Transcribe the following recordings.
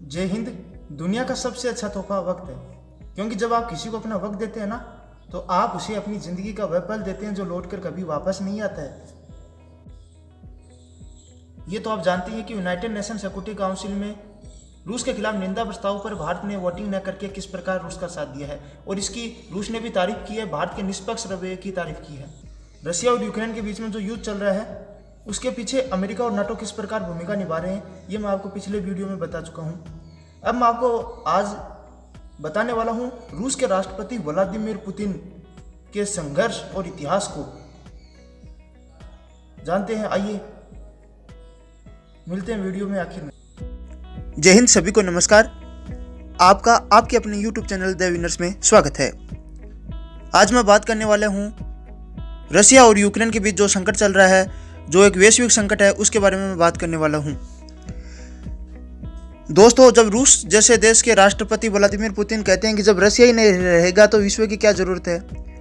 जय हिंद। दुनिया का सबसे अच्छा तोहफा वक्त है, क्योंकि जब आप किसी को अपना वक्त देते हैं ना, तो आप उसे अपनी ज़िंदगी का वह पल देते हैं जो लौट कर कभी वापस नहीं आता है। ये तो आप जानते हैं कि यूनाइटेड नेशन सिक्योरिटी काउंसिल में रूस के खिलाफ निंदा प्रस्ताव पर भारत ने वोटिंग न करके किस प्रकार रूस का साथ दिया है, और इसकी रूस ने भी तारीफ की है, भारत के निष्पक्ष रवैये की तारीफ की है। रशिया और यूक्रेन के बीच में जो युद्ध चल रहा है, उसके पीछे अमेरिका और नाटो किस प्रकार भूमिका निभा रहे हैं, ये मैं आपको पिछले वीडियो में बता चुका हूँ। अब मैं आपको आज बताने वाला हूँ रूस के राष्ट्रपति व्लादिमीर पुतिन के संघर्ष और इतिहास को। जानते हैं, आइए मिलते हैं वीडियो में आखिर में। जय हिंद, सभी को नमस्कार। आपका आपके अपने YouTube चैनल द विनर्स में स्वागत है। आज मैं बात करने वाला हूँ रशिया और यूक्रेन के बीच जो संकट चल रहा है, जो एक वैश्विक संकट है, उसके बारे में मैं बात करने वाला हूँ। दोस्तों, जब रूस जैसे देश के राष्ट्रपति व्लादिमीर पुतिन कहते हैं कि जब रशिया ही नहीं रहेगा तो विश्व की क्या ज़रूरत है,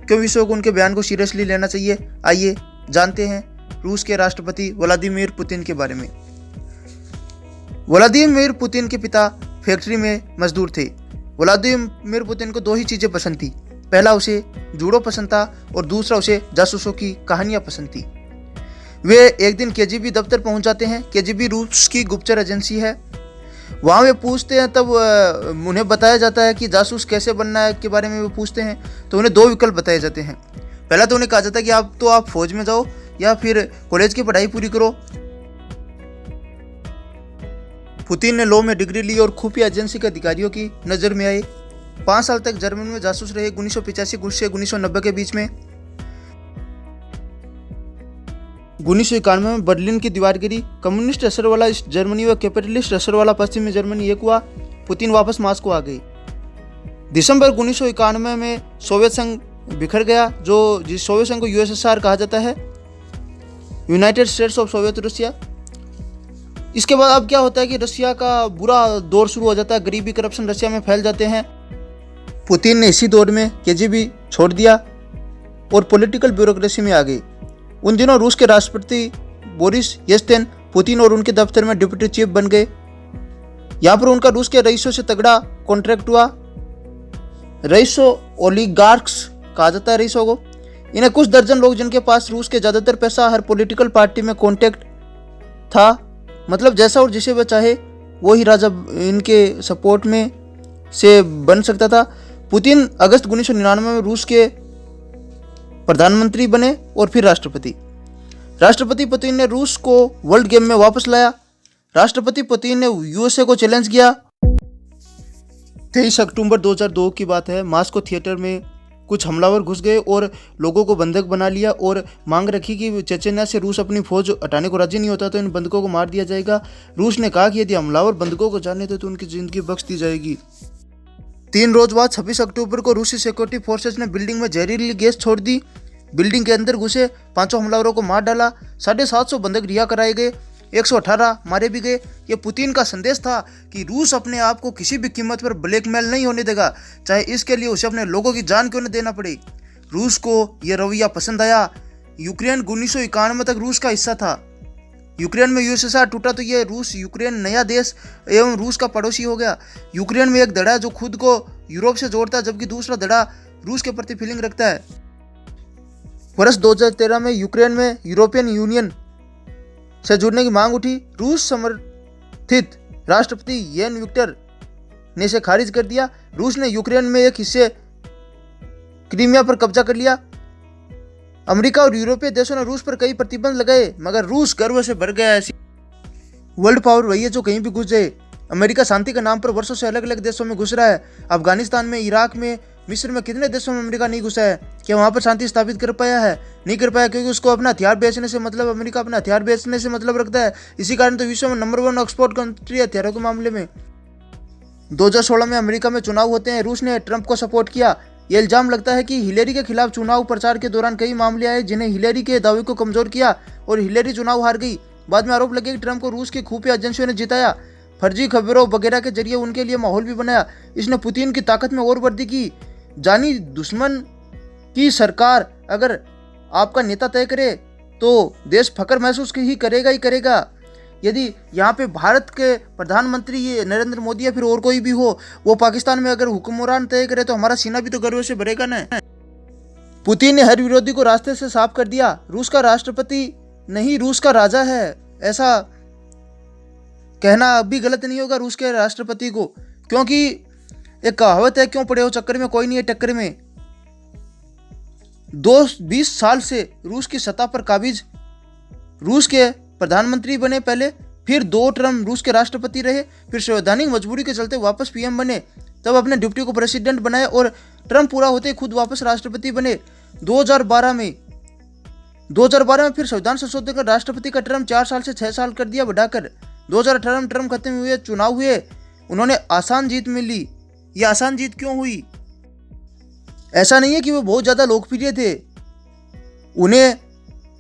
क्यों विश्व को उनके बयान को सीरियसली लेना चाहिए, आइए जानते हैं रूस के राष्ट्रपति व्लादिमीर पुतिन के बारे में। व्लादिमीर पुतिन के पिता फैक्ट्री में मजदूर थे। व्लादिमीर पुतिन को दो ही चीज़ें पसंद थी। पहला, उसे जूडो पसंद था और दूसरा, उसे जासूसों की कहानियाँ पसंद थी। वे एक दिन केजीबी दफ्तर पहुंच जाते हैं। केजीबी रूस की गुप्तचर एजेंसी है। वहाँ वे पूछते हैं, तब उन्हें बताया जाता है कि जासूस कैसे बनना है के बारे में वो पूछते हैं, तो उन्हें दो विकल्प बताए जाते हैं। पहला तो उन्हें कहा जाता है कि आप फौज में जाओ या फिर कॉलेज की पढ़ाई पूरी करो। पुतिन ने लॉ में डिग्री ली और खुफिया एजेंसी के अधिकारियों की नज़र में आए। 5 साल तक जर्मनी में जासूस रहे, 1985 से 1990 के बीच में। 1991 में बर्लिन की दीवार गिरी। कम्युनिस्ट असर वाला जर्मनी व कैपिटलिस्ट असर वाला पश्चिमी जर्मनी एक हुआ। पुतिन वापस मॉस्को आ गए। दिसंबर 1991 में सोवियत संघ बिखर गया, जिस सोवियत संघ को यूएसएसआर कहा जाता है, United states of Soviet Russia. इसके बाद अब क्या होता है कि रशिया का बुरा दौर शुरू हो जाता है। गरीबी, करप्शन रशिया में फैल जाते हैं। पुतिन ने इसी दौर में केजीबी छोड़ दिया और पॉलिटिकल ब्यूरोक्रेसी में आ गए। उन दिनों रूस के राष्ट्रपति बोरिस येल्त्सिन पुतिन और उनके दफ्तर में डिप्टी चीफ बन गए। यहाँ पर उनका रूस के रईसों से तगड़ा कॉन्ट्रैक्ट हुआ। रईसों, ओलिगार्क्स कहा जाता है रईसों को। इन्हें कुछ दर्जन लोग, जिनके पास रूस के ज़्यादातर पैसा, हर पॉलिटिकल पार्टी में कॉन्टैक्ट था, मतलब जैसा और जिसे वह चाहे वही राजा इनके सपोर्ट में से बन सकता था। पुतिन अगस्त 1999 में रूस के प्रधानमंत्री बने और फिर राष्ट्रपति पुतिन ने रूस को वर्ल्ड गेम में वापस लाया। राष्ट्रपति पुतिन ने यूएसए को चैलेंज किया। 23 अक्टूबर 2002 की बात है। मॉस्को थिएटर में कुछ हमलावर घुस गए और लोगों को बंधक बना लिया और मांग रखी कि चेचन्या से रूस अपनी फौज हटाने को राजी नहीं होता तो इन बंधकों को मार दिया जाएगा। रूस ने कहा कि यदि हमलावर बंधकों को जाने दे तो उनकी जिंदगी बख्श दी जाएगी। 3 रोज बाद 26 अक्टूबर को रूसी सिक्योरिटी फोर्सेस ने बिल्डिंग में जहरीली गैस छोड़ दी। बिल्डिंग के अंदर घुसे 500 हमलावरों को मार डाला। 750 बंधक रिहा कराए गए, 118 मारे भी गए। ये पुतिन का संदेश था कि रूस अपने आप को किसी भी कीमत पर ब्लैकमेल नहीं होने देगा, चाहे इसके लिए उसे अपने लोगों की जान क्यों न देना पड़े। रूस को यह रवैया पसंद आया। यूक्रेन 1991 तक रूस का हिस्सा था। यूक्रेन में यूएसएसआर टूटा तो यह रूस यूक्रेन नया देश एवं रूस का पड़ोसी हो गया। यूक्रेन में एक धड़ा जो खुद को यूरोप से जोड़ता है, जबकि दूसरा धड़ा रूस के प्रति फीलिंग रखता है। वर्ष 2013 में यूक्रेन में यूरोपियन यूनियन से जुड़ने की मांग उठी। रूस समर्थित राष्ट्रपति येन विक्टर ने इसे खारिज कर दिया। रूस ने यूक्रेन में एक हिस्से क्रीमिया पर कब्जा कर लिया। अमेरिका और यूरोपीय देशों ने रूस पर कई प्रतिबंध लगाए, मगर रूस गर्व से भर गया। ऐसी वर्ल्ड पावर वही है जो कहीं भी घुस जाए। अमेरिका शांति के नाम पर वर्षों से अलग अलग देशों में घुस रहा है। अफगानिस्तान में, इराक में, मिस्र में कितने देशों में अमेरिका नहीं घुसा है? क्या वहाँ पर शांति स्थापित कर पाया है? नहीं कर पाया, क्योंकि उसको अपना हथियार बेचने से मतलब, अमेरिका अपना हथियार बेचने से मतलब रखता है। इसी कारण तो विश्व में नंबर 1 एक्सपोर्ट कंट्री है हथियारों के मामले में। 2016 में अमेरिका में चुनाव होते हैं। रूस ने ट्रंप को सपोर्ट किया। ये इल्जाम लगता है कि हिलेरी के खिलाफ चुनाव प्रचार के दौरान कई मामले आए जिन्हें हिलेरी के दावे को कमजोर किया और हिलेरी चुनाव हार गई। बाद में आरोप लगे कि ट्रंप को रूस की खुफिया एजेंसियों ने जिताया, फर्जी खबरों वगैरह के जरिए उनके लिए माहौल भी बनाया। इसने पुतिन की ताकत में और वृद्धि की। जानी दुश्मन की सरकार अगर आपका नेता तय करे तो देश फख्र महसूस ही करेगा। यदि यहाँ पे भारत के प्रधानमंत्री ये नरेंद्र मोदी या फिर और कोई भी हो, वो पाकिस्तान में अगर हुक्मरान तय करे तो हमारा सीना भी तो गर्व से भरेगा ना। पुतिन ने हर विरोधी को रास्ते से साफ कर दिया। रूस का राष्ट्रपति नहीं, रूस का राजा है, ऐसा कहना अब भी गलत नहीं होगा रूस के राष्ट्रपति को, क्योंकि एक कहावत है, क्यों पड़े हो चक्कर में कोई नहीं है टक्कर में। 20 साल से रूस की सत्ता पर काबिज रूस के प्रधानमंत्री बने पहले, फिर 2 टर्म रूस के राष्ट्रपति रहे, फिर संवैधानिक मजबूरी के चलते वापस पीएम बने, तब अपने डिप्टी को प्रेसिडेंट बनाए और टर्म पूरा होते खुद वापस राष्ट्रपति बने 2012 में। 2012 में फिर संविधान संशोधन कर राष्ट्रपति का टर्म 4 साल से 6 साल कर दिया बढ़ाकर। 2018 में टर्म खत्म हुए, चुनाव हुए, उन्होंने आसान जीत मिली। ये आसान जीत क्यों हुई? ऐसा नहीं है कि वो बहुत ज़्यादा लोकप्रिय थे, उन्हें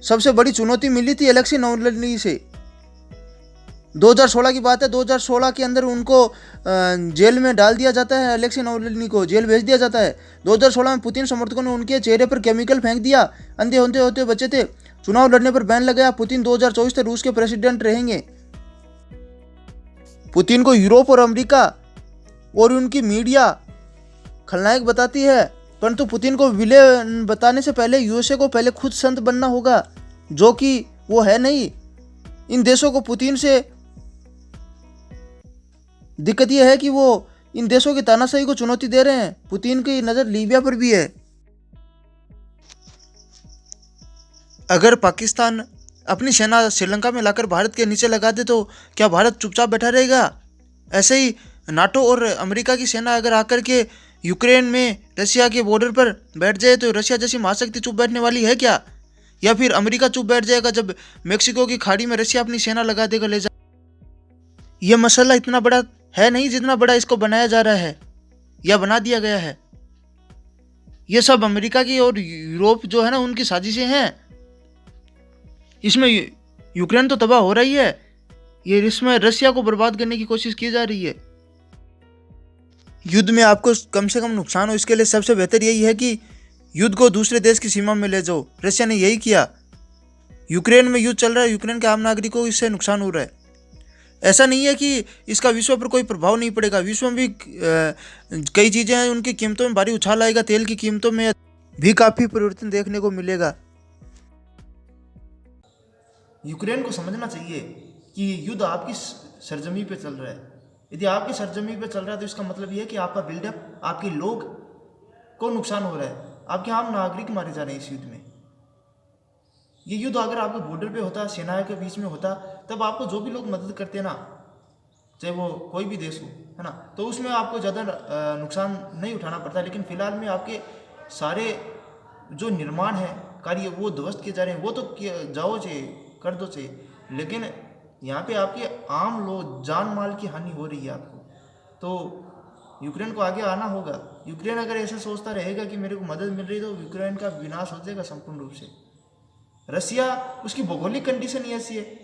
सबसे बड़ी चुनौती मिली थी एलेक्सी नावल्नी से। 2016 की बात है, 2016 के अंदर उनको जेल में डाल दिया जाता है, एलेक्सी नावल्नी को जेल भेज दिया जाता है। 2016 में पुतिन समर्थकों ने उनके चेहरे पर केमिकल फेंक दिया, अंधे होते बचे थे। चुनाव लड़ने पर बैन लगाया। पुतिन 2024 तक रूस के प्रेसिडेंट रहेंगे। पुतिन को यूरोप और अमेरिका और उनकी मीडिया खलनायक बताती है, परंतु पुतिन को विलेन बताने से पहले यूएसए को पहले खुद संत बनना होगा, जो कि वो है नहीं। इन देशों को पुतिन से दिक्कत यह है कि वो इन देशों की तानाशाही को चुनौती दे रहे हैं। पुतिन की नज़र लीबिया पर भी है। अगर पाकिस्तान अपनी सेना श्रीलंका में लाकर भारत के नीचे लगा दे तो क्या भारत चुपचाप बैठा रहेगा? ऐसे ही नाटो और अमेरिका की सेना अगर आकर के यूक्रेन में रशिया के बॉर्डर पर बैठ जाए तो रशिया जैसी महाशक्ति चुप बैठने वाली है क्या? या फिर अमेरिका चुप बैठ जाएगा जब मेक्सिको की खाड़ी में रशिया अपनी सेना लगा देगा ले जा? यह मसला इतना बड़ा है नहीं जितना बड़ा इसको बनाया जा रहा है या बना दिया गया है। ये सब अमेरिका की और यूरोप जो है ना, उनकी साजिशें हैं। इसमें यूक्रेन तो तबाह हो रही है, ये इसमें रशिया को बर्बाद करने की कोशिश की जा रही है। युद्ध में आपको कम से कम नुकसान हो, इसके लिए सबसे बेहतर यही है कि युद्ध को दूसरे देश की सीमा में ले जाओ। रशिया ने यही किया। यूक्रेन में युद्ध चल रहा है, यूक्रेन के आम नागरिकों को इससे नुकसान हो रहा है। ऐसा नहीं है कि इसका विश्व पर कोई प्रभाव नहीं पड़ेगा। विश्व में भी कई चीज़ें हैं, उनकी कीमतों में भारी उछाल आएगा। तेल की कीमतों में भी काफ़ी परिवर्तन देखने को मिलेगा। यूक्रेन को समझना चाहिए कि युद्ध आपकी सरजमी पे चल रहा है। यदि आपकी सरजमी पे चल रहा है तो इसका मतलब ये है कि आपका बिल्डअप, आपके लोग को नुकसान हो रहा है, आपके आम नागरिक मारे जा रहे हैं इस युद्ध में। ये युद्ध अगर आपके बॉर्डर पे होता, सेनाओं के बीच में होता, तब आपको जो भी लोग मदद करते ना, चाहे वो कोई भी देश हो, है ना, तो उसमें आपको ज़्यादा नुकसान नहीं उठाना पड़ता। लेकिन फिलहाल में आपके सारे जो निर्माण है कार्य वो ध्वस्त किए जा रहे हैं। वो तो जाओ चाहिए, कर दो चाहिए, लेकिन यहाँ पे आपके आम लोग जान माल की हानि हो रही है आपको। तो यूक्रेन को आगे आना होगा। यूक्रेन अगर ऐसा सोचता रहेगा कि मेरे को मदद मिल रही है तो यूक्रेन का विनाश हो जाएगा संपूर्ण रूप से। रसिया, उसकी भौगोलिक कंडीशन ही ऐसी है।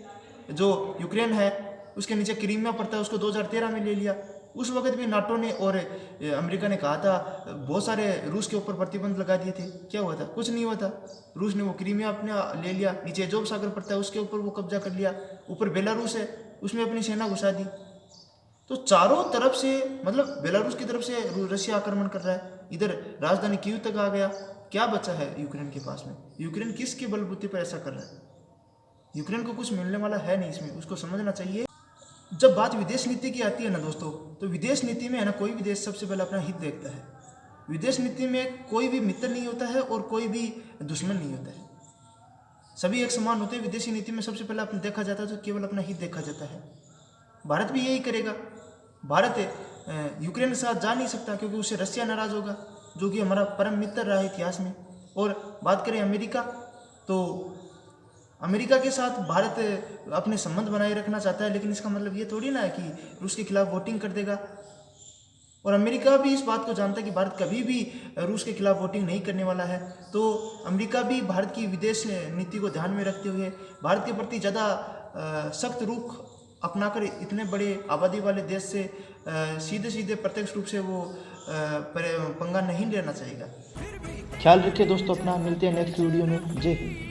जो यूक्रेन है उसके नीचे क्रीमिया पड़ता है, उसको 2013 में ले लिया। उस वक्त भी नाटो ने और अमेरिका ने कहा था, बहुत सारे रूस के ऊपर प्रतिबंध लगा दिए थे। क्या हुआ था? कुछ नहीं हुआ था। रूस ने वो क्रीमिया अपने ले लिया, नीचे एजोव सागर पड़ता है उसके ऊपर वो कब्जा कर लिया, ऊपर बेलारूस है उसमें अपनी सेना घुसा दी। तो चारों तरफ से, मतलब बेलारूस की तरफ से रशिया आक्रमण कर रहा है, इधर राजधानी कीव तक आ गया। क्या बचा है यूक्रेन के पास में? यूक्रेन किसके बलबूते पर ऐसा कर रहा है? यूक्रेन को कुछ मिलने वाला है नहीं इसमें, उसको समझना चाहिए। जब बात विदेश नीति की आती है ना दोस्तों, तो विदेश नीति में है ना, कोई भी देश सबसे पहले अपना हित देखता है। विदेश नीति में कोई भी मित्र नहीं होता है और कोई भी दुश्मन नहीं होता है, सभी एक समान होते हैं। विदेशी नीति में सबसे पहले अपना देखा जाता है तो केवल अपना हित देखा जाता है। भारत भी यही करेगा। भारत यूक्रेन के साथ जा नहीं सकता क्योंकि उससे रशिया नाराज होगा, जो कि हमारा परम मित्र रहा है इतिहास में। और बात करें अमेरिका, तो अमेरिका के साथ भारत अपने संबंध बनाए रखना चाहता है, लेकिन इसका मतलब ये थोड़ी ना है कि रूस के खिलाफ वोटिंग कर देगा। और अमेरिका भी इस बात को जानता है कि भारत कभी भी रूस के खिलाफ वोटिंग नहीं करने वाला है। तो अमेरिका भी भारत की विदेश नीति को ध्यान में रखते हुए भारत के प्रति ज़्यादा सख्त रुख अपनाकर इतने बड़े आबादी वाले देश से सीधे सीधे प्रत्यक्ष रूप से वो पंगा नहीं लेना चाहेगा। ख्याल रखिए दोस्तों अपना, मिलते हैं नेक्स्ट वीडियो में। जय हिंद।